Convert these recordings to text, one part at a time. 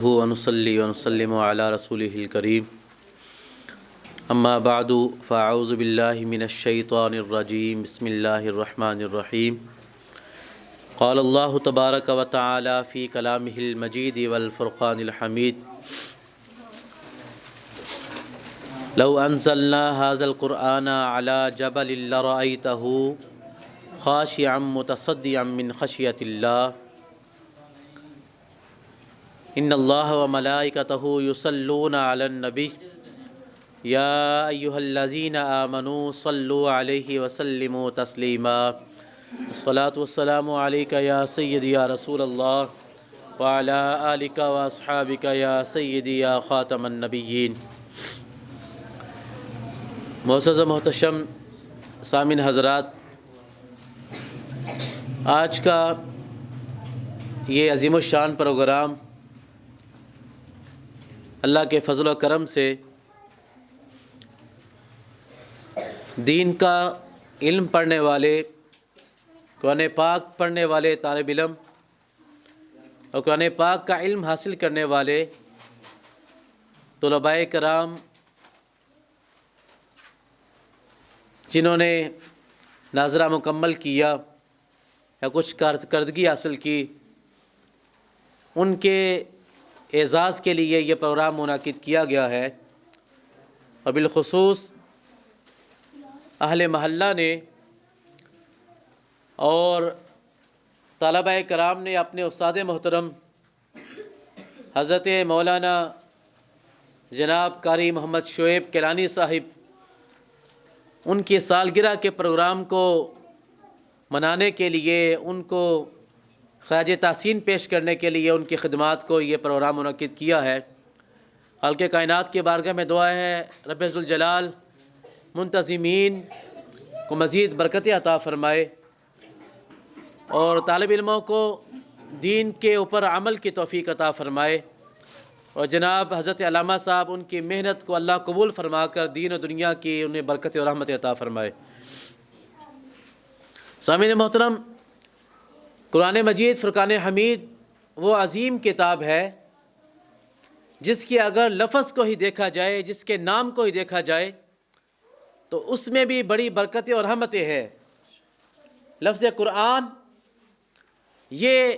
ونصلي ونسلم على رسوله الكريم اما بعد فاعوذ بالله من الشيطان الرجيم بسم الله الرحمن الرحيم قال الله تبارك وتعالى في كلامه المجيد والفرقان الحميد لو انزلنا هذا القرآن على جبل لرأيته خاشعا متصدعا من خشية الله ان اللہ وملائکتہ یصلون علی النبی یا ایہا الذین آمنوا صلوا علیہ وسلموا تسلیما الصلاۃ والسلام علیک یا سیدی یا رسول اللہ وعلی آلک واصحابک یا سیدی یا خاتم النبیین۔ معزز محتشم سامعین حضرات، آج کا یہ عظیم الشان پروگرام اللہ کے فضل و کرم سے دین کا علم پڑھنے والے، قرآن پاک پڑھنے والے طالب علم اور قرآن پاک کا علم حاصل کرنے والے طلباء کرام جنہوں نے ناظرہ مکمل کیا یا کچھ کارکردگی حاصل کی، ان کے اعزاز کے لیے یہ پروگرام منعقد کیا گیا ہے، اور بالخصوص اہل محلہ نے اور طلباء کرام نے اپنے استاد محترم حضرت مولانا جناب قاری محمد شعیب کیلانی صاحب ان کی سالگرہ کے پروگرام کو منانے کے لیے، ان کو خراج تحسین پیش کرنے کے لیے، ان کی خدمات کو یہ پروگرام منعقد کیا ہے۔ خالق کائنات کی بارگاہ میں دعا ہے رب ذوالجلال منتظمین کو مزید برکتیں عطا فرمائے اور طالب علموں کو دین کے اوپر عمل کی توفیق عطا فرمائے، اور جناب حضرت علامہ صاحب ان کی محنت کو اللہ قبول فرما کر دین و دنیا کی انہیں برکت و رحمت عطا فرمائے۔ سامعین محترم، قرآن مجید فرقان حمید وہ عظیم کتاب ہے جس کی اگر لفظ کو ہی دیکھا جائے، جس کے نام کو ہی دیکھا جائے تو اس میں بھی بڑی برکتیں اور رحمتیں ہیں۔ لفظ قرآن یہ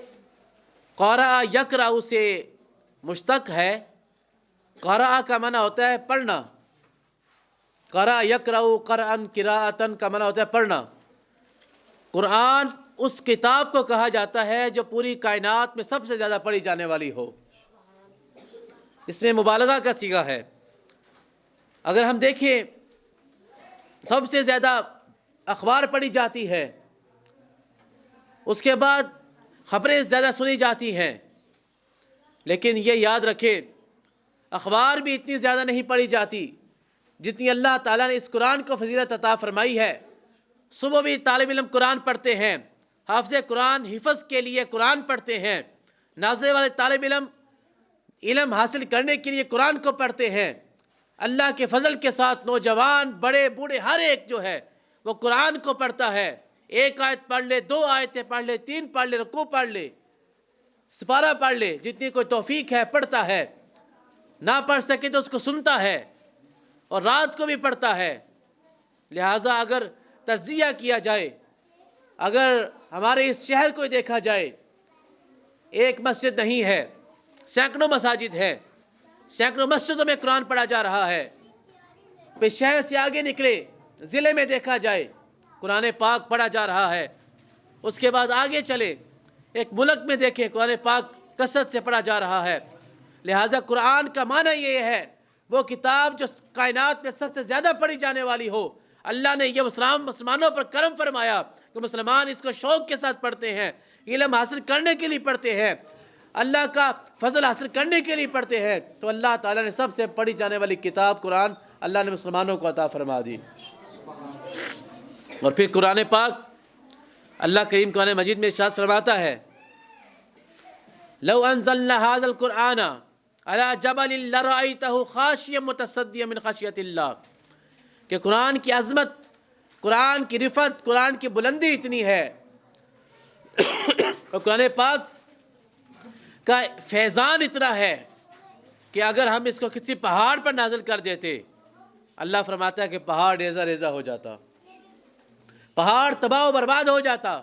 قرأ یقرأ سے مشتق ہے۔ قرأ کا معنی ہوتا ہے پڑھنا، قرأ یقرأ قرأً قراءۃً کا معنی ہوتا ہے پڑھنا۔ قرآن اس کتاب کو کہا جاتا ہے جو پوری کائنات میں سب سے زیادہ پڑھی جانے والی ہو، اس میں مبالغہ کا صیغہ ہے۔ اگر ہم دیکھیں سب سے زیادہ اخبار پڑھی جاتی ہے، اس کے بعد خبریں زیادہ سنی جاتی ہیں، لیکن یہ یاد رکھیں اخبار بھی اتنی زیادہ نہیں پڑھی جاتی جتنی اللہ تعالیٰ نے اس قرآن کو فضیلت عطا فرمائی ہے۔ صبح بھی طالب علم قرآن پڑھتے ہیں، حافظ قرآن حفظ کے لیے قرآن پڑھتے ہیں، ناظرے والے طالب علم علم حاصل کرنے کے لیے قرآن کو پڑھتے ہیں۔ اللہ کے فضل کے ساتھ نوجوان بڑے بوڑھے ہر ایک جو ہے وہ قرآن کو پڑھتا ہے۔ ایک آیت پڑھ لے، دو آیتیں پڑھ لے، تین پڑھ لے، رکوع پڑھ لے، سپارہ پڑھ لے، جتنی کوئی توفیق ہے پڑھتا ہے۔ نہ پڑھ سکے تو اس کو سنتا ہے اور رات کو بھی پڑھتا ہے۔ لہٰذا اگر تجزیہ کیا جائے، اگر ہمارے اس شہر کو دیکھا جائے، ایک مسجد نہیں ہے، سینکڑوں مساجد ہے، سینکڑوں مسجدوں میں قرآن پڑھا جا رہا ہے۔ پھر شہر سے آگے نکلے، ضلع میں دیکھا جائے قرآن پاک پڑھا جا رہا ہے۔ اس کے بعد آگے چلے، ایک ملک میں دیکھیں قرآن پاک کثرت سے پڑھا جا رہا ہے۔ لہٰذا قرآن کا معنی یہ ہے وہ کتاب جو کائنات میں سب سے زیادہ پڑھی جانے والی ہو۔ اللہ نے یہ مسلمانوں پر کرم فرمایا کہ مسلمان اس کو شوق کے ساتھ پڑھتے ہیں، علم حاصل کرنے کے لیے پڑھتے ہیں، اللہ کا فضل حاصل کرنے کے لیے پڑھتے ہیں۔ تو اللہ تعالیٰ نے سب سے پڑھی جانے والی کتاب قرآن اللہ نے مسلمانوں کو عطا فرما دی۔ اور پھر قرآن پاک اللہ کریم قرآن مجید میں ارشاد فرماتا ہے لو انزلنا هذا القرآن على جبل لرأيته خاشعا متصدعا من خشية الله، کہ قرآن کی عظمت، قرآن کی رفعت، قرآن کی بلندی اتنی ہے اور قرآن پاک کا فیضان اتنا ہے کہ اگر ہم اس کو کسی پہاڑ پر نازل کر دیتے، اللہ فرماتا ہے کہ پہاڑ ریزہ ریزہ ہو جاتا، پہاڑ تباہ و برباد ہو جاتا،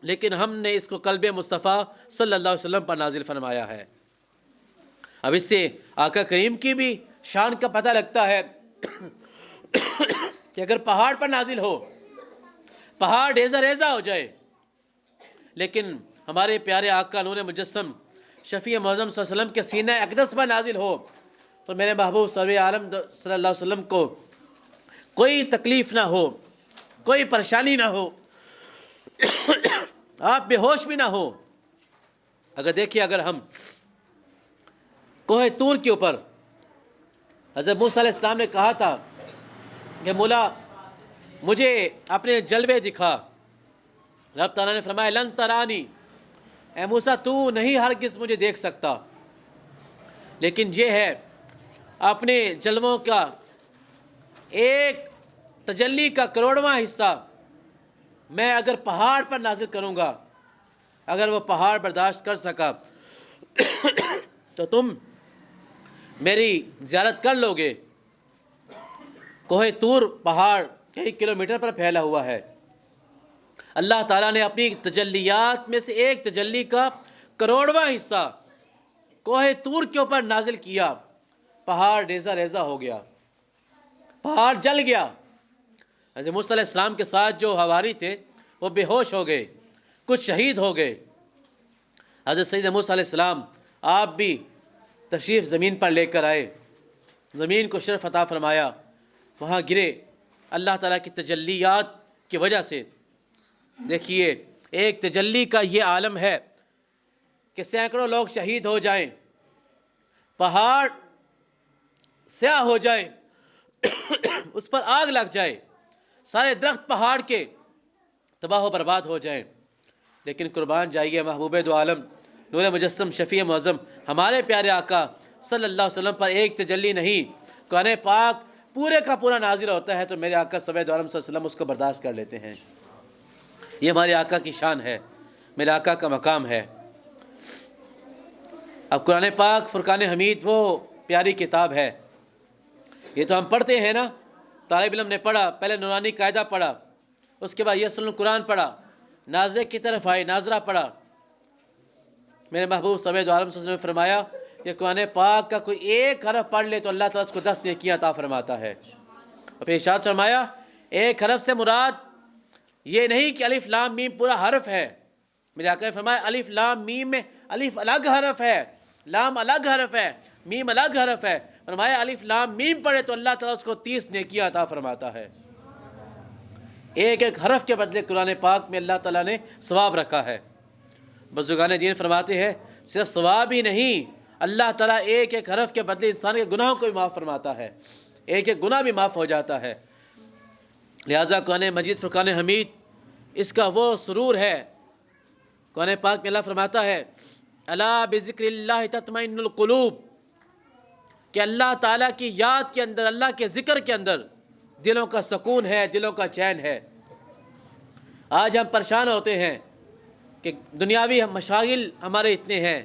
لیکن ہم نے اس کو قلب مصطفیٰ صلی اللہ علیہ وسلم پر نازل فرمایا ہے۔ اب اس سے آقا کریم کی بھی شان کا پتہ لگتا ہے کہ اگر پہاڑ پر نازل ہو، پہاڑ ریزہ ریزہ ہو جائے، لیکن ہمارے پیارے آقا نور مجسم شفیع معظم صلی اللہ علیہ وسلم کے سینہ اقدس پر نازل ہو، تو میرے محبوب سرور عالم صلی اللہ علیہ وسلم کو کوئی تکلیف نہ ہو، کوئی پریشانی نہ ہو، آپ بے ہوش بھی نہ ہو۔ اگر دیکھیے، اگر ہم کوہ طور کے اوپر حضرت موسیٰ علیہ السلام نے کہا تھا کہ مولا مجھے اپنے جلوے دکھا، رب تعالیٰ نے فرمایا لن ترانی، اے موسیٰ تو نہیں ہرگز مجھے دیکھ سکتا، لیکن یہ ہے اپنے جلووں کا ایک تجلی کا کروڑواں حصہ میں اگر پہاڑ پر نازل کروں گا، اگر وہ پہاڑ برداشت کر سکا تو تم میری زیارت کر لو گے۔ کوہ طور پہاڑ کئی کلومیٹر پر پھیلا ہوا ہے، اللہ تعالیٰ نے اپنی تجلیات میں سے ایک تجلی کا کروڑواں حصہ کوہ طور کے اوپر نازل کیا، پہاڑ ریزہ ریزہ ہو گیا، پہاڑ جل گیا۔ حضرت موسیٰ علیہ السلام کے ساتھ جو حواری تھے وہ بے ہوش ہو گئے، کچھ شہید ہو گئے۔ حضرت سیدنا موسیٰ علیہ السلام آپ بھی تشریف زمین پر لے کر آئے، زمین کو شرف عطا فرمایا، وہاں گرے اللہ تعالیٰ کی تجلیات کی وجہ سے۔ دیکھیے، ایک تجلی کا یہ عالم ہے کہ سینکڑوں لوگ شہید ہو جائیں، پہاڑ سیاہ ہو جائے، اس پر آگ لگ جائے، سارے درخت پہاڑ کے تباہ و برباد ہو جائیں، لیکن قربان جائیے محبوب دو عالم نور مجسم شفیع معظم ہمارے پیارے آقا صلی اللہ علیہ وسلم پر ایک تجلی نہیں، قرآن پاک پورے کا پورا نازل ہوتا ہے تو میرے آقا سید دو عالم صلی اللہ علیہ وسلم اس کو برداشت کر لیتے ہیں۔ یہ ہمارے آقا کی شان ہے، میرے آقا کا مقام ہے۔ اب قرآن پاک فرقان حمید وہ پیاری کتاب ہے، یہ تو ہم پڑھتے ہیں نا، طالب علم نے پڑھا، پہلے نورانی قاعدہ پڑھا، اس کے بعد یسر القرآن پڑھا، نازع کی طرف آئے، ناظرہ پڑھا۔ میرے محبوب سید دو عالم صلی اللہ علیہ وسلم نے فرمایا کہ قرآن پاک کا کوئی ایک حرف پڑھ لے تو اللہ تعالیٰ اس کو 10 نیکیاں عطا فرماتا ہے۔ اور پھر ارشاد فرمایا ایک حرف سے مراد یہ نہیں کہ الف لام میم پورا حرف ہے، میرے آقا نے فرمایا الف لام میم میں الف الگ حرف ہے، لام الگ حرف ہے، میم الگ حرف ہے۔ فرمایا الف لام میم پڑھے تو اللہ تعالیٰ اس کو 30 نیکیاں عطا فرماتا ہے۔ ایک ایک حرف کے بدلے قرآن پاک میں اللہ تعالیٰ نے ثواب رکھا ہے۔ بزرگان دین فرماتے ہیں صرف ثواب ہی نہیں، اللہ تعالیٰ ایک ایک حرف کے بدلے انسان کے گناہوں کو بھی معاف فرماتا ہے، ایک ایک گناہ بھی معاف ہو جاتا ہے۔ لہٰذا قرآن مجید فرقان حمید اس کا وہ سرور ہے۔ قرآن پاک میں اللہ فرماتا ہے الا بذکر اللہ تطمئن القلوب، کہ اللہ تعالیٰ کی یاد کے اندر، اللہ کے ذکر کے اندر دلوں کا سکون ہے، دلوں کا چین ہے۔ آج ہم پریشان ہوتے ہیں کہ دنیاوی مشاغل ہمارے اتنے ہیں،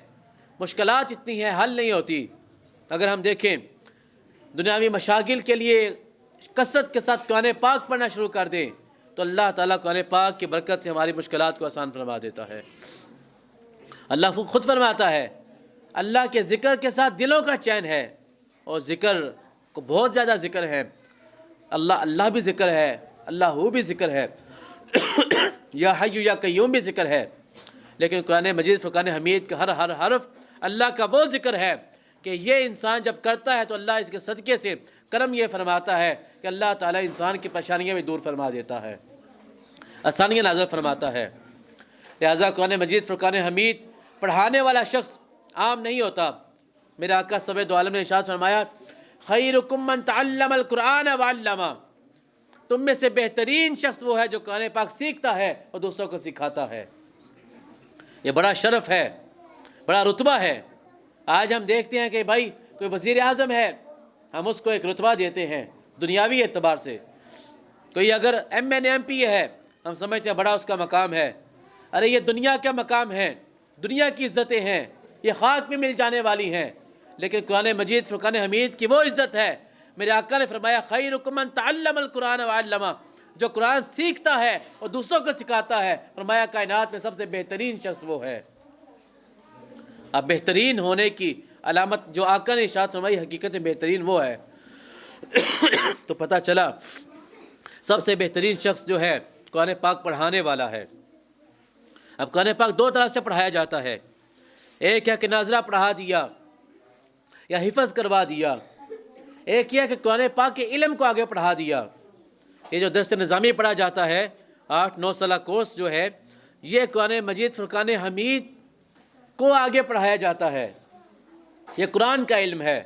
مشکلات اتنی ہیں، حل نہیں ہوتی۔ اگر ہم دیکھیں دنیاوی مشاغل کے لیے کثرت کے ساتھ قرآن پاک پڑھنا شروع کر دیں تو اللہ تعالیٰ قرآن پاک کی برکت سے ہماری مشکلات کو آسان فرما دیتا ہے۔ اللہ خود فرماتا ہے اللہ کے ذکر کے ساتھ دلوں کا چین ہے، اور ذکر کو بہت زیادہ ذکر ہے، اللہ بھی ذکر ہے، اللہ بھی ذکر ہے، یا حی یا قیوم بھی ذکر ہے، لیکن قرآن مجید فرقان حمید کا ہر حرف اللہ کا وہ ذکر ہے کہ یہ انسان جب کرتا ہے تو اللہ اس کے صدقے سے کرم یہ فرماتا ہے کہ اللہ تعالیٰ انسان کی پریشانیاں بھی دور فرما دیتا ہے، آسانیاں نازل فرماتا ہے۔ لہٰذا قرآن مجید فرقان حمید پڑھانے والا شخص عام نہیں ہوتا۔ میرے آقا سید دو عالم نے ارشاد فرمایا خیرکم من تعلم القرآن وعلمہ، تم میں سے بہترین شخص وہ ہے جو قرآن پاک سیکھتا ہے اور دوسروں کو سکھاتا ہے۔ یہ بڑا شرف ہے، بڑا رتبہ ہے۔ آج ہم دیکھتے ہیں کہ بھائی کوئی وزیر اعظم ہے، ہم اس کو ایک رتبہ دیتے ہیں دنیاوی اعتبار سے۔ کوئی اگر ایم این ایم پی ہے، ہم سمجھتے ہیں بڑا اس کا مقام ہے۔ ارے یہ دنیا کا مقام ہے، دنیا کی عزتیں ہیں، یہ خاک میں مل جانے والی ہیں۔ لیکن قرآن مجید فرقان حمید کی وہ عزت ہے، میرے آقا نے فرمایا خیرکم من تعلم القرآن وعلمہ، جو قرآن سیکھتا ہے اور دوسروں کو سکھاتا ہے، فرمایا کائنات میں سب سے بہترین شخص وہ ہے۔ اب بہترین ہونے کی علامت جو آقا نے ارشاد فرمائی حقیقت میں بہترین وہ ہے۔ تو پتہ چلا سب سے بہترین شخص جو ہے قرآن پاک پڑھانے والا ہے۔ اب قرآن پاک دو طرح سے پڑھایا جاتا ہے، ایک ہے کہ ناظرہ پڑھا دیا یا حفظ کروا دیا، ایک یہ ہے کہ قرآن پاک کے علم کو آگے پڑھا دیا۔ یہ جو درس نظامی پڑھا جاتا ہے 8-9 سالہ کورس جو ہے، یہ قرآن مجید فرقان حمید کو آگے پڑھایا جاتا ہے۔ یہ قرآن کا علم ہے،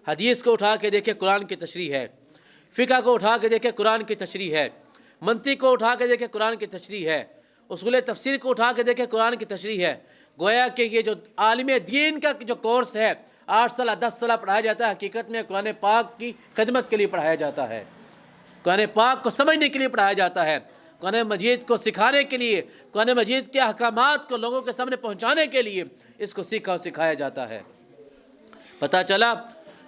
حدیث کو اٹھا کے دیکھیں قرآن کی تشریح ہے، فقہ کو اٹھا کے دیکھیں قرآن کی تشریح ہے، منطق کو اٹھا کے دیکھیں قرآن کی تشریح ہے، اصول تفسیر کو اٹھا کے دیکھیں قرآن کی تشریح ہے۔ گویا کہ یہ جو عالم دین کا جو کورس ہے 8 سالہ 10 سالہ پڑھایا جاتا ہے، حقیقت میں قرآن پاک کی خدمت کے لیے پڑھایا جاتا ہے، قرآن پاک کو سمجھنے کے لیے پڑھایا جاتا ہے، قرآن مجید کو سکھانے کے لیے، قرآن مجید کے احکامات کو لوگوں کے سامنے پہنچانے کے لیے اس کو سیکھا اور سکھایا جاتا ہے۔ پتہ چلا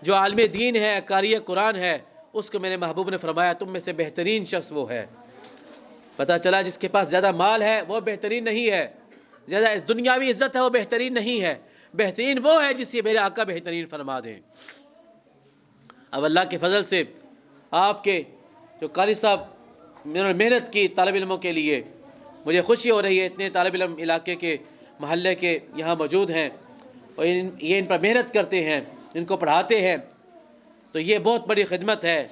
جو عالم دین ہے، قاری قرآن ہے، اس کو میرے محبوب نے فرمایا تم میں سے بہترین شخص وہ ہے۔ پتہ چلا جس کے پاس زیادہ مال ہے وہ بہترین نہیں ہے، زیادہ دنیاوی عزت ہے وہ بہترین نہیں ہے، بہترین وہ ہے جس سے میرے آقا بہترین فرما دیں۔ اب اللہ کے فضل سے آپ کے جو قاری صاحب محنت کی طالب علموں کے لیے، مجھے خوشی ہو رہی ہے اتنے طالب علم علاقے کے محلے کے یہاں موجود ہیں اور یہ ان پر محنت کرتے ہیں، ان کو پڑھاتے ہیں، تو یہ بہت بڑی خدمت ہے۔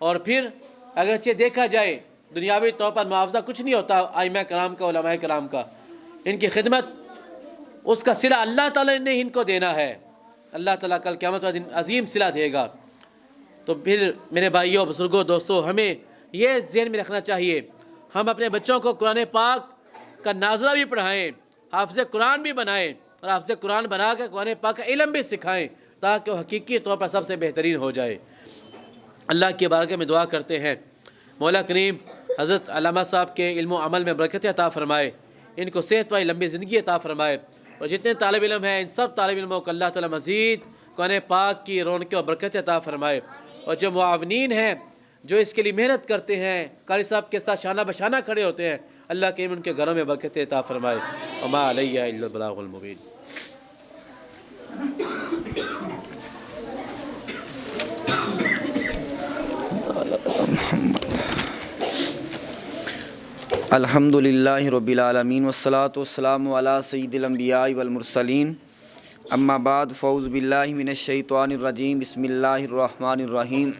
اور پھر اگرچہ دیکھا جائے دنیاوی طور پر معاوضہ کچھ نہیں ہوتا ائمہ کرام کا، علماء کرام کا، ان کی خدمت اس کا صلہ اللہ تعالیٰ نے ان کو دینا ہے، اللہ تعالیٰ کل قیامت والے دن عظیم صلہ دے گا۔ تو پھر میرے بھائیوں، بزرگوں، دوستوں، ہمیں یہ ذہن میں رکھنا چاہیے ہم اپنے بچوں کو قرآن پاک کا ناظرہ بھی پڑھائیں، حافظ قرآن بھی بنائیں، اور حافظ قرآن بنا کے قرآن پاک کا علم بھی سکھائیں تاکہ وہ حقیقی طور پر سب سے بہترین ہو جائے۔ اللہ کی بارگاہ میں دعا کرتے ہیں مولا کریم حضرت علامہ صاحب کے علم و عمل میں برکت عطا فرمائے، ان کو صحت والی لمبی زندگی عطا فرمائے، اور جتنے طالب علم ہیں ان سب طالب علموں کو اللہ تعالیٰ مزید قرآن پاک کی رونق اور برکت عطا فرمائے، اور جو معاونین ہیں جو اس کے لیے محنت کرتے ہیں، قاری صاحب کے ساتھ شانہ بشانہ کھڑے ہوتے ہیں، اللہ کریم ان کے گھروں میں برکت عطا فرمائے۔ وما علیہ الا البلاغ المبین۔ الحمدللہ رب العالمین والصلاة والسلام علی سید الانبیاء والمرسلین، اما بعد فاعوذ باللہ من الشیطان الرجیم، بسم اللہ الرحمن الرحیم۔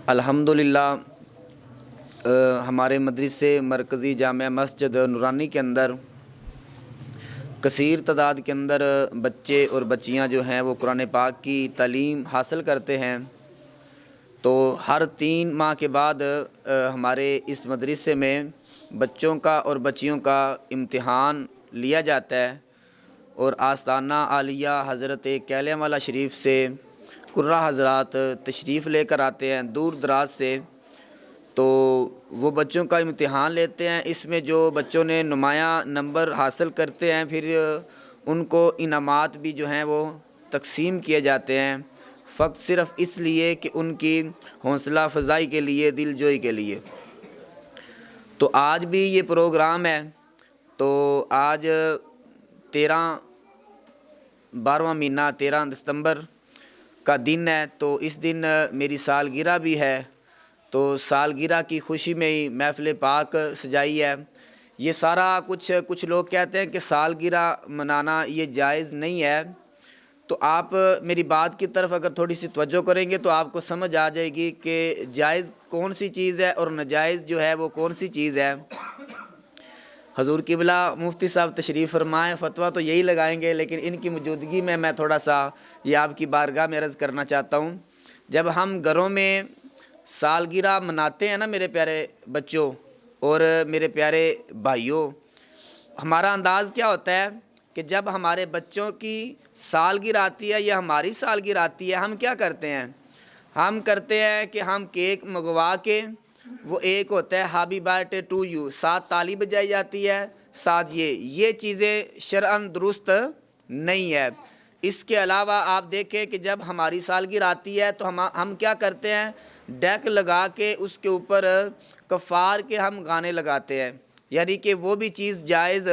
الحمدللہ ہمارے مدرسے مرکزی جامعہ مسجد نورانی کے اندر کثیر تعداد کے اندر بچے اور بچیاں جو ہیں وہ قرآن پاک کی تعلیم حاصل کرتے ہیں۔ تو ہر 3 ماہ کے بعد ہمارے اس مدرسے میں بچوں کا اور بچیوں کا امتحان لیا جاتا ہے، اور آستانہ عالیہ حضرت کیلیاں والا شریف سے قرہ حضرات تشریف لے کر آتے ہیں دور دراز سے، تو وہ بچوں کا امتحان لیتے ہیں۔ اس میں جو بچوں نے نمایاں نمبر حاصل کرتے ہیں پھر ان کو انعامات بھی جو ہیں وہ تقسیم کیے جاتے ہیں، فقط صرف اس لیے کہ ان کی حوصلہ افزائی کے لیے، دل جوئی کے لیے۔ تو آج بھی یہ پروگرام ہے، تو آج 12واں مہینہ 13 دسمبر کا دن ہے، تو اس دن میری سالگرہ بھی ہے، تو سالگرہ کی خوشی میں ہی محفل پاک سجائی ہے۔ یہ سارا کچھ لوگ کہتے ہیں کہ سالگرہ منانا یہ جائز نہیں ہے، تو آپ میری بات کی طرف اگر تھوڑی سی توجہ کریں گے تو آپ کو سمجھ آ جائے گی کہ جائز کون سی چیز ہے اور ناجائز جو ہے وہ کون سی چیز ہے۔ حضور قبلہ مفتی صاحب تشریف فرمائیں، فتویٰ تو یہی لگائیں گے، لیکن ان کی موجودگی میں تھوڑا سا یہ آپ کی بارگاہ میں عرض کرنا چاہتا ہوں۔ جب ہم گھروں میں سالگرہ مناتے ہیں نا میرے پیارے بچوں اور میرے پیارے بھائیوں، ہمارا انداز کیا ہوتا ہے کہ جب ہمارے بچوں کی سالگرہ آتی ہے یا ہماری سالگرہ آتی ہے، ہم کیا کرتے ہیں؟ ہم کرتے ہیں کہ ہم کیک منگوا کے، وہ ایک ہوتا ہے happy birthday to you, ساتھ تالی بجائی جاتی ہے، ساتھ یہ چیزیں شرعاً درست نہیں ہے۔ اس کے علاوہ آپ دیکھیں کہ جب ہماری سالگرہ آتی ہے تو ہم کیا کرتے ہیں، ڈیک لگا کے اس کے اوپر کفار کے ہم گانے لگاتے ہیں، یعنی کہ وہ بھی چیز جائز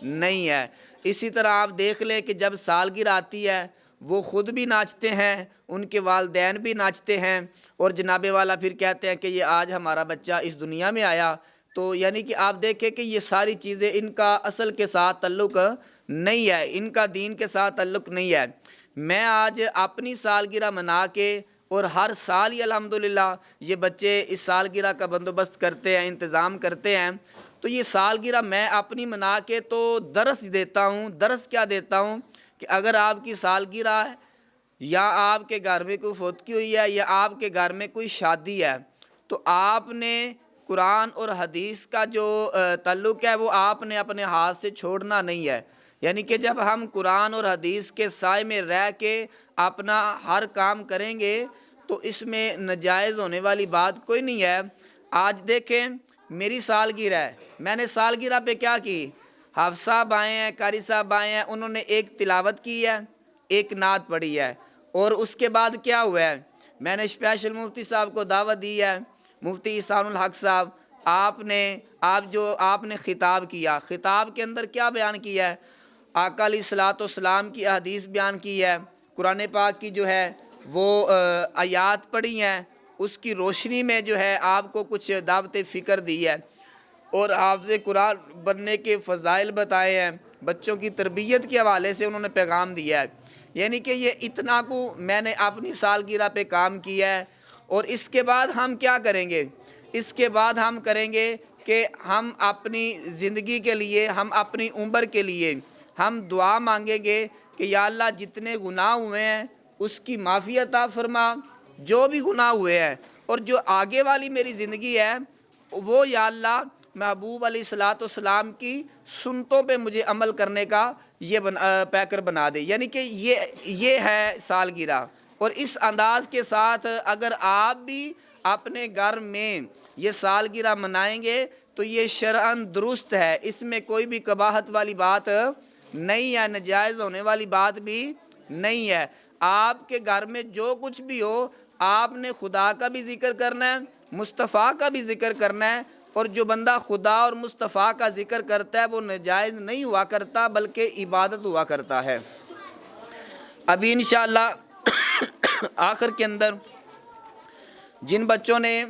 نہیں ہے۔ اسی طرح آپ دیکھ لیں کہ جب سالگرہ آتی ہے وہ خود بھی ناچتے ہیں، ان کے والدین بھی ناچتے ہیں، اور جناب والا پھر کہتے ہیں کہ یہ آج ہمارا بچہ اس دنیا میں آیا۔ تو یعنی کہ آپ دیکھیں کہ یہ ساری چیزیں ان کا اصل کے ساتھ تعلق نہیں ہے، ان کا دین کے ساتھ تعلق نہیں ہے۔ میں آج اپنی سالگرہ منا کے، اور ہر سال ہی الحمدللہ یہ بچے اس سالگرہ کا بندوبست کرتے ہیں، انتظام کرتے ہیں، تو یہ سالگرہ میں اپنی منا کے تو درس دیتا ہوں۔ درس کیا دیتا ہوں کہ اگر آپ کی سالگرہ ہے، یا آپ کے گھر میں کوئی فوتگی ہوئی ہے، یا آپ کے گھر میں کوئی شادی ہے، تو آپ نے قرآن اور حدیث کا جو تعلق ہے وہ آپ نے اپنے ہاتھ سے چھوڑنا نہیں ہے۔ یعنی کہ جب ہم قرآن اور حدیث کے سائے میں رہ کے اپنا ہر کام کریں گے تو اس میں ناجائز ہونے والی بات کوئی نہیں ہے۔ آج دیکھیں میری سالگرہ ہے، میں نے سالگرہ پہ کیا کی، حافظ صاحب آئے ہیں، قاری صاحب آئے ہیں، انہوں نے ایک تلاوت کی ہے، ایک نعت پڑھی ہے، اور اس کے بعد کیا ہوا ہے، میں نے اسپیشل مفتی صاحب کو دعوت دی ہے، مفتی احسان الحق صاحب، آپ نے خطاب کیا، خطاب کے اندر کیا بیان کیا ہے، آقا علیہ الصلوۃ والسلام کی احادیث بیان کی ہے، قرآن پاک کی جو ہے وہ آیات پڑھی ہیں، اس کی روشنی میں جو ہے آپ کو کچھ دعوت فکر دی ہے، اور حافظ قرآن بننے کے فضائل بتائے ہیں، بچوں کی تربیت کے حوالے سے انہوں نے پیغام دیا ہے۔ یعنی کہ یہ اتنا کو میں نے اپنی سالگرہ پہ کام کیا ہے۔ اور اس کے بعد ہم کیا کریں گے، اس کے بعد ہم کریں گے کہ ہم اپنی زندگی کے لیے، ہم اپنی عمر کے لیے ہم دعا مانگیں گے کہ یا اللہ جتنے گناہ ہوئے ہیں اس کی معافی عطا فرما، جو بھی گناہ ہوئے ہیں، اور جو آگے والی میری زندگی ہے وہ یا اللہ محبوب علیہ الصلوۃ والسلام کی سنتوں پہ مجھے عمل کرنے کا یہ پیکر بنا دے۔ یعنی کہ یہ ہے سالگرہ۔ اور اس انداز کے ساتھ اگر آپ بھی اپنے گھر میں یہ سالگرہ منائیں گے تو یہ شرعاً درست ہے، اس میں کوئی بھی قباحت والی بات نہیں ہے، ناجائز ہونے والی بات بھی نہیں ہے۔ آپ کے گھر میں جو کچھ بھی ہو، آپ نے خدا کا بھی ذکر کرنا ہے، مصطفیٰ کا بھی ذکر کرنا ہے، اور جو بندہ خدا اور مصطفیٰ کا ذکر کرتا ہے وہ ناجائز نہیں ہوا کرتا بلکہ عبادت ہوا کرتا ہے۔ ابھی انشاءاللہ آخر کے اندر جن بچوں نے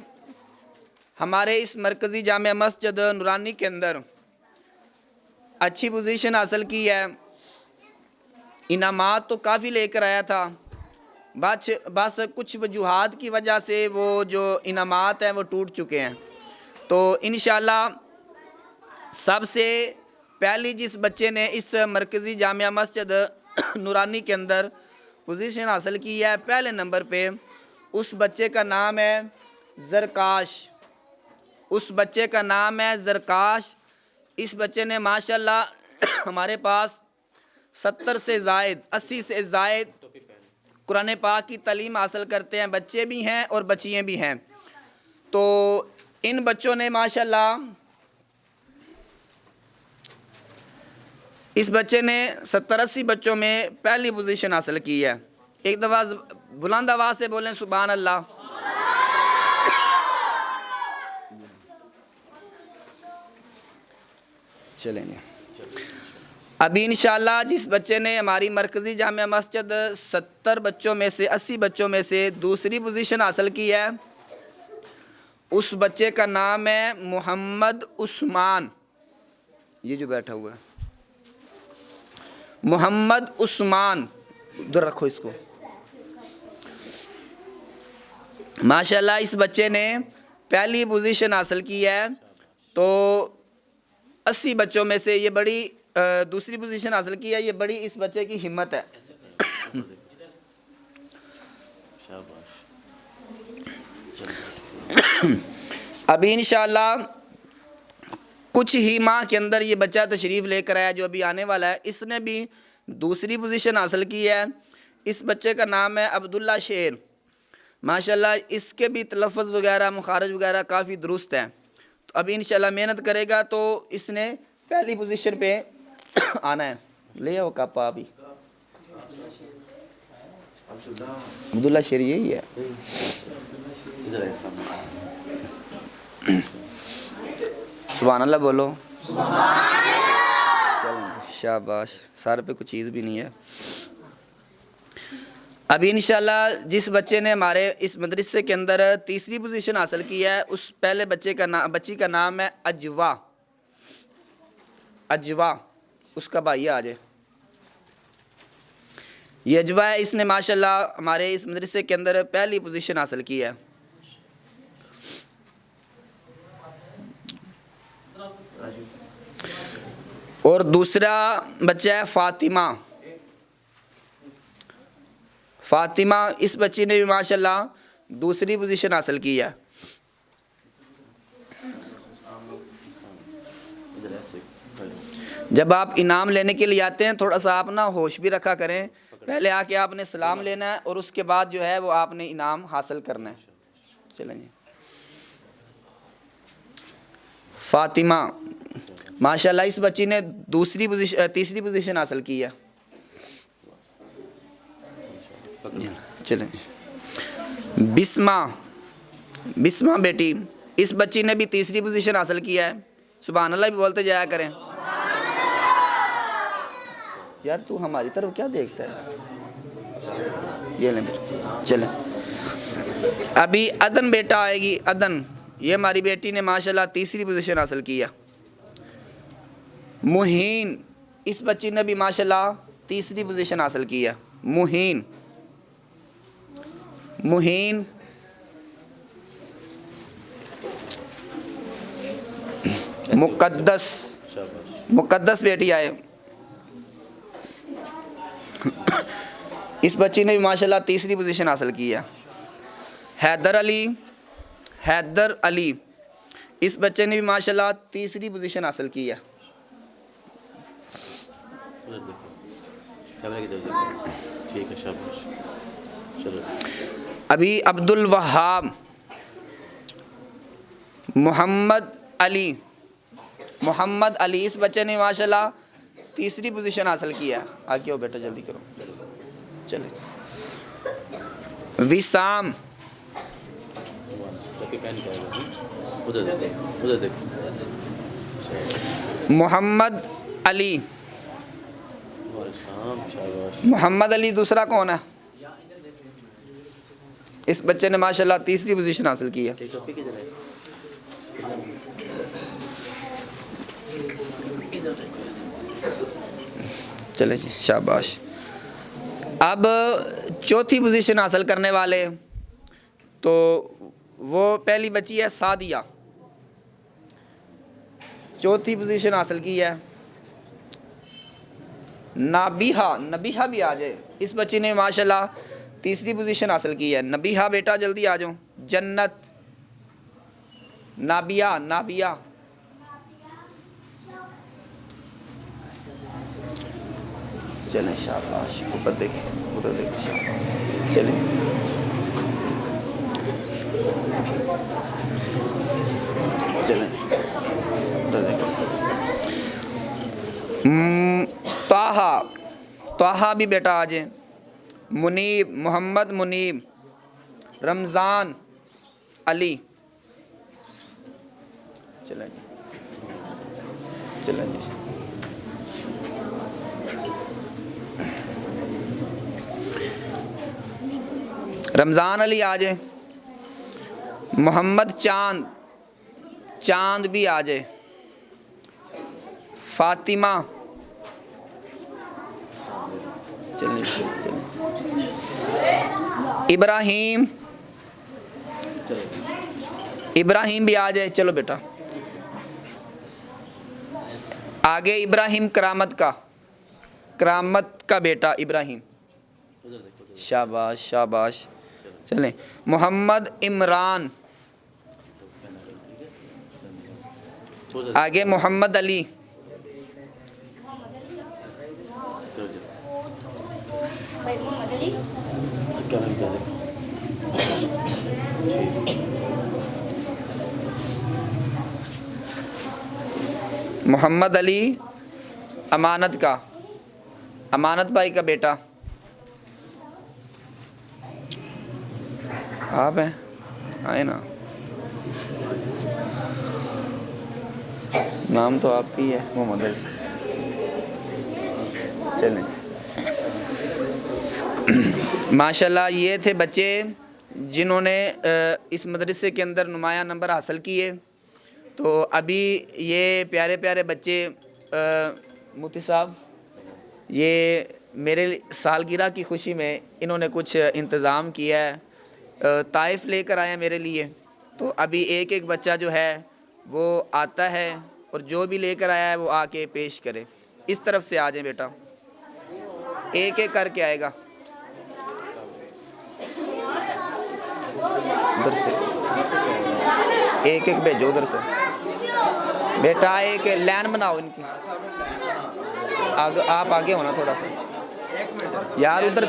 ہمارے اس مرکزی جامع مسجد نورانی کے اندر اچھی پوزیشن حاصل کی ہے، انعامات تو کافی لے کر آیا تھا، بس کچھ وجوہات کی وجہ سے وہ جو انعامات ہیں وہ ٹوٹ چکے ہیں۔ تو انشاءاللہ سب سے پہلی جس بچے نے اس مرکزی جامع مسجد نورانی کے اندر پوزیشن حاصل کی ہے پہلے نمبر پہ، اس بچے کا نام ہے زرکاش، اس بچے کا نام ہے زرکاش۔ اس بچے نے ماشاءاللہ ہمارے پاس 70 سے زائد 80 سے زائد قرآن پاک کی تعلیم حاصل کرتے ہیں، بچے بھی ہیں اور بچیاں بھی ہیں۔ تو ان بچوں نے ماشاءاللہ، اس بچے نے 70-80 بچوں میں پہلی پوزیشن حاصل کی ہے۔ ایک دفعہ بلند آواز سے بولیں سبحان اللہ۔ چلیں گے ابھی انشاءاللہ جس بچے نے ہماری مرکزی جامع مسجد 70 بچوں میں سے 80 بچوں میں سے دوسری پوزیشن حاصل کی ہے، اس بچے کا نام ہے محمد عثمان، یہ جو بیٹھا ہوا ہے محمد عثمان، ادھر رکھو اس کو۔ ماشاءاللہ اس بچے نے پہلی پوزیشن حاصل کی ہے، تو 80 بچوں میں سے یہ بڑی دوسری پوزیشن حاصل کی ہے، یہ بڑی اس بچے کی ہمت ہے۔ ابھی انشاءاللہ کچھ ہی ماہ کے اندر یہ بچہ تشریف لے کر آیا جو ابھی آنے والا ہے، اس نے بھی دوسری پوزیشن حاصل کی ہے۔ اس بچے کا نام ہے عبداللہ شیر، ماشاءاللہ اس کے بھی تلفظ وغیرہ مخارج وغیرہ کافی درست ہیں، تو ابھی انشاءاللہ محنت کرے گا تو اس نے پہلی پوزیشن پہ آنا ہے۔ لے آؤ کپا ابھی عبداللہ شیری یہی ہے. سبحان اللہ بولو. چلیں شاباش. سارے پہ کچھ چیز بھی نہیں ہے. ابھی انشاءاللہ جس بچے نے ہمارے اس مدرسے کے اندر تیسری پوزیشن حاصل کی ہے اس پہلے بچی کا نام ہے اجوا. اجوا اس کا بھائی آ جائے. یہ اجوا ہے, اس نے ماشاءاللہ ہمارے اس مدرسے کے اندر پہلی پوزیشن حاصل کی ہے. اور دوسرا بچہ ہے فاطمہ. فاطمہ اس بچی نے بھی ماشاءاللہ دوسری پوزیشن حاصل کی ہے. جب آپ انعام لینے کے لیے آتے ہیں تھوڑا سا آپ نا ہوش بھی رکھا کریں. پہلے آ کے آپ نے سلام لینا ہے اور اس کے بعد جو ہے وہ آپ نے انعام حاصل کرنا ہے. چلیں جی. فاطمہ ماشاءاللہ اس بچی نے تیسری پوزیشن حاصل کی ہے. چلیں. بسمہ بیٹی, اس بچی نے بھی تیسری پوزیشن حاصل کیا ہے. سبحان اللہ بھی بولتے جایا کریں. یار تو ہماری طرف کیا دیکھتا ہے. یہ لیں بیٹا. چلیں. ابھی ادن بیٹا آئے گی. ادن, یہ ہماری بیٹی نے ماشاءاللہ تیسری پوزیشن حاصل کی ہے. مہین, اس بچی نے بھی ماشاءاللہ تیسری پوزیشن حاصل کی ہے. مہین مقدس بیٹی آئے. اس بچی نے بھی ماشاءاللہ تیسری پوزیشن حاصل کی ہے. حیدر علی, اس بچے نے بھی ماشاءاللہ تیسری پوزیشن حاصل کی ہے. ابھی عبد الوہاب, محمد علی, اس بچے نے ماشاءاللہ تیسری پوزیشن حاصل کی ہے. آگے ہو بیٹا جلدی کرو. چلے. وسام, محمد علی دوسرا کون ہے؟ اس بچے نے ماشاءاللہ تیسری پوزیشن حاصل کی ہے. چلے جی شاباش. اب چوتھی پوزیشن حاصل کرنے والے تو وہ پہلی بچی ہے سعدیہ. چوتھی پوزیشن حاصل کی ہے نبیحہ بھی آ جائے. اس بچی نے ماشاءاللہ تیسری پوزیشن حاصل کی ہے. نبیحہ بیٹا جلدی آ جاؤ. جنت, نابیہ, چلیں شاباش. اوپر دیکھیں, ادھر دیکھیں. چلیں. چلیں ادھر دیکھیں. طاہا بھی بیٹا آ جائیں. منیب, محمد منیب. رمضان علی. چلیں جی. رمضان علی آ جائے. محمد چاند بھی آ جائے. فاطمہ, ابراہیم بھی آ جائے. چلو بیٹا آگے. ابراہیم کرامت کا بیٹا ابراہیم. شاباش. چلیں. محمد عمران, آگے محمد علی. محمد علی امانت بھائی کا بیٹا. آپ ہیں آئے نا, نام تو آپ کی ہے محمد علی. چلیں ماشاءاللہ یہ تھے بچے جنہوں نے اس مدرسے کے اندر نمایاں نمبر حاصل کیے. تو ابھی یہ پیارے پیارے بچے مفتی صاحب یہ میرے سالگرہ کی خوشی میں انہوں نے کچھ انتظام کیا ہے, طائف لے کر آئے ہیں میرے لیے. تو ابھی ایک ایک بچہ جو ہے وہ آتا ہے اور جو بھی لے کر آیا ہے وہ آ کے پیش کرے. اس طرف سے آ جائیں بیٹا, ایک ایک کر کے آئے گا. ادھر سے ایک ایک بھیجو, ادھر سے بیٹا ایک لائن بناؤ ان کی. آپ آگے ہونا تھوڑا سا یار, ادھر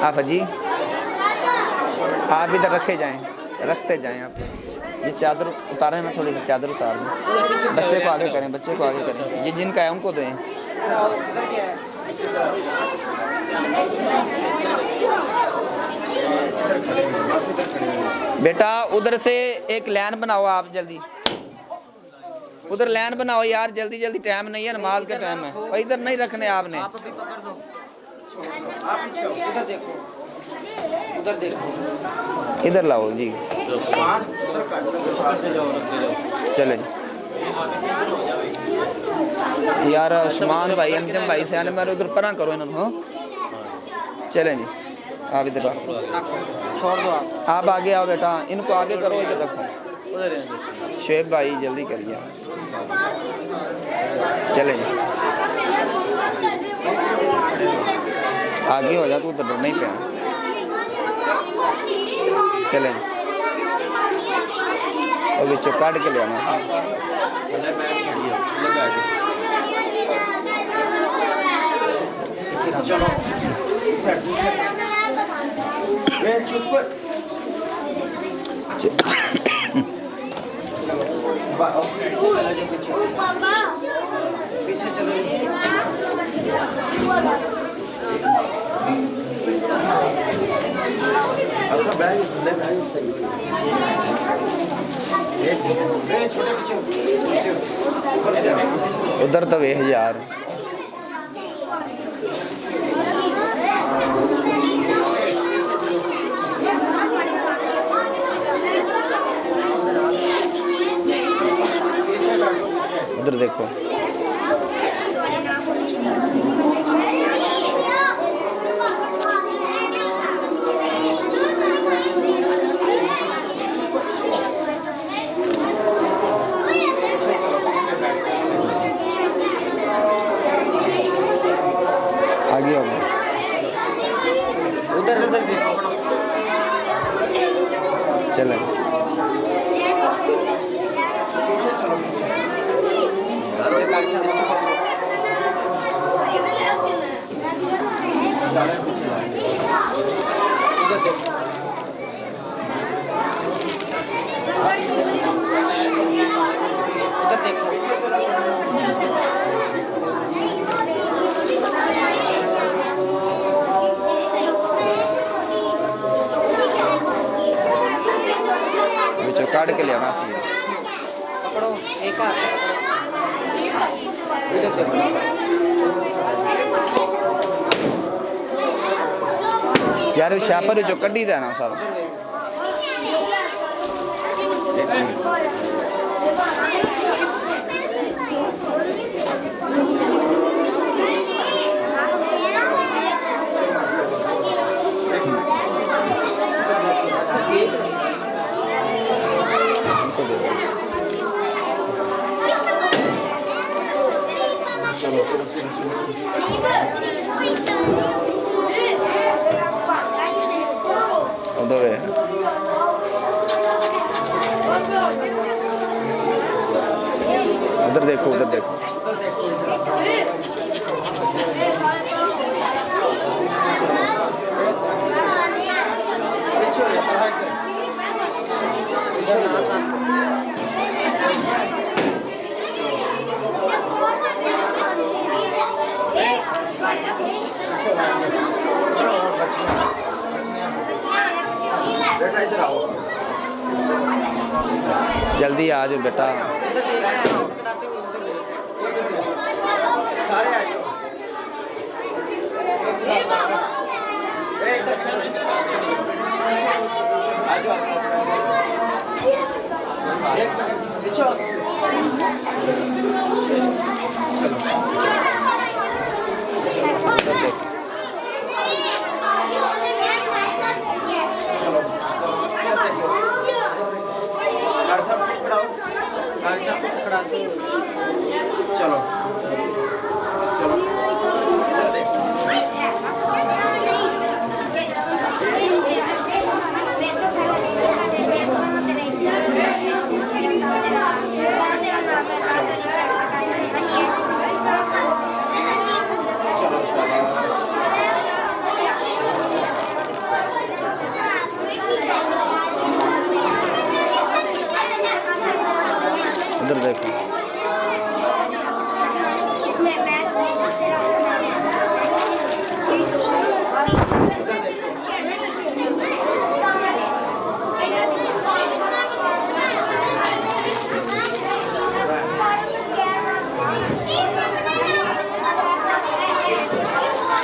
آپ جی آپ ادھر رکھے جائیں, رکھتے جائیں. آپ یہ چادر اتاریں نا, تھوڑی سی چادر اتار دیں. بچے کو آگے کریں, بچے کو آگے کریں. یہ جن کا ہے ان کو دیں. بیٹا ادھر سے ایک لائن بناؤ آپ جلدی, ادھر لائن بناؤ یار جلدی جلدی, ٹائم نہیں ہے, نماز کا ٹائم ہے. ادھر نہیں رکھنے آپ نے, ادھر لاؤ جی. چلیں یار عثمان بھائی انجم بھائی سے آنے میرے ادھر پرا کرو انہوں نے. چلیں جی آپ ادھر چھوڑ دو, آپ آگے آؤ بیٹا, ان کو آگے کرو, ادھر رکھو. شعیب بھائی جلدی کریے. چلیں جی آگے ہو جا, تو ادھر نہیں پہ. چلیں اور بچوں کاٹ کے لے آنا. ادھر تو ویخ یار. ادھر دیکھو آگے ہو گیا. ادھر ادھر دیکھو. چلیں بچوں کاٹ کے لے آنا سی. پکڑو ایک یار شاپر جو کڈی دا نا سارا. ادھر دیکھو ادھر دیکھو. جلدی آ جاؤ بیٹا. ادھر دیکھو.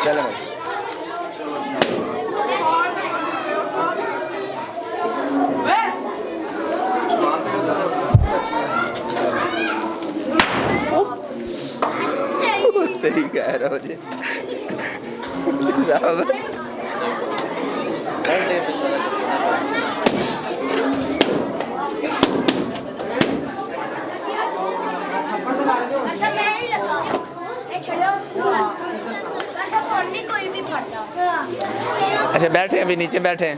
چلو تیری کہہ رہا ہو جی. اچھا بیٹھے ابھی نیچے بیٹھے.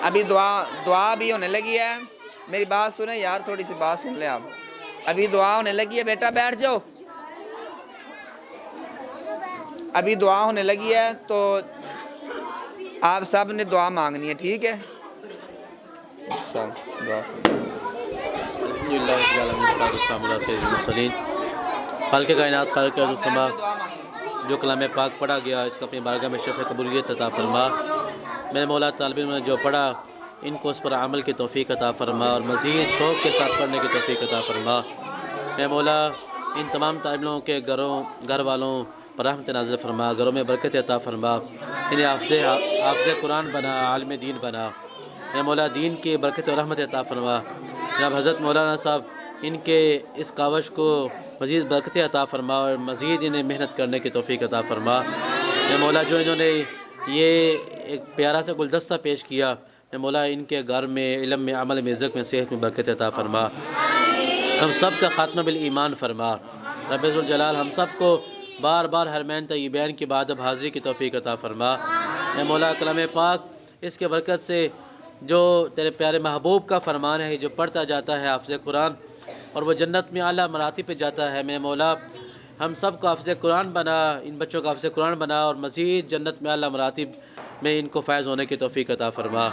ابھی دعا بھی ہونے لگی ہے. میری بات سنیں یار, تھوڑی سی بات سن لیں آپ. ابھی دعا ہونے لگی ہے, بیٹا بیٹھ جاؤ. ابھی دعا ہونے لگی ہے تو آپ سب نے دعا مانگنی ہے, ٹھیک ہے؟ خالق کائنات خالق السما, جو کلام پاک پڑھا گیا اس کو اپنی بارگاہ میں شرف قبولیت عطا فرما. میرے مولا طالب علم نے جو پڑھا ان کو اس پر عمل کی توفیق عطا فرما اور مزید شوق کے ساتھ پڑھنے کی توفیق عطا فرما. میرے مولا ان تمام طالب علموں کے گھر والوں پر رحمت نازل فرما, گھروں میں برکت عطا فرما, انہیں حافظ قرآن بنا, عالم دین بنا. میرے مولا دین کی برکت اور رحمت عطا فرما. جناب حضرت مولانا صاحب ان کے اس کاوش کو مزید برکت عطا فرما اور مزید انہیں محنت کرنے کی توفیق عطا فرما. میرے مولا جو انہوں نے یہ ایک پیارا سا گلدستہ پیش کیا, میرے مولا ان کے گھر میں, علم میں, عمل میں, رزق میں, صحت میں برکت عطا فرما. ہم سب کا خاتمہ بالایمان فرما. رب ذوالجلال ہم سب کو بار بار حرمین طیبین کی بعد اب حاضری کی توفیق عطا فرما. اے مولا کلام پاک اس کے برکت سے جو تیرے پیارے محبوب کا فرمان ہے, جو پڑھتا جاتا ہے حافظ قرآن اور وہ جنت میں اعلیٰ مراتب پہ جاتا ہے, میرے مولا ہم سب کو حافظ قرآن بنا, ان بچوں کو حافظ قرآن بنا اور مزید جنت میں اعلیٰ مراتب میں ان کو فائز ہونے کی توفیق عطا فرما.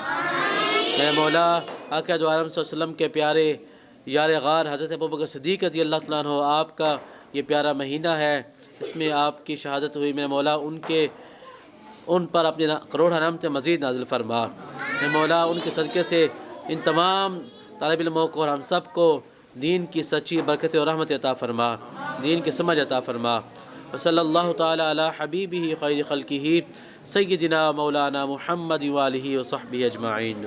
میرے مولا آقا دو عالم صلی اللہ علیہ وسلم کے پیارے یار غار حضرت ابوبکر صدیق رضی اللہ تعالیٰ عنہ, آپ کا یہ پیارا مہینہ ہے, اس میں آپ کی شہادت ہوئی. میرے مولا ان پر اپنے کروڑ رحمت مزید نازل فرما. میرے مولا ان کے صدقے سے ان تمام طالب علموں کو اور ہم سب کو دین کی سچی برکت اور رحمت عطا فرما, دین کی سمجھ عطا فرما. وصلی اللہ تعالی علی حبیبہ خیر خلقہ سیدنا مولانا محمد وآلہ وصحبہ اجمعین.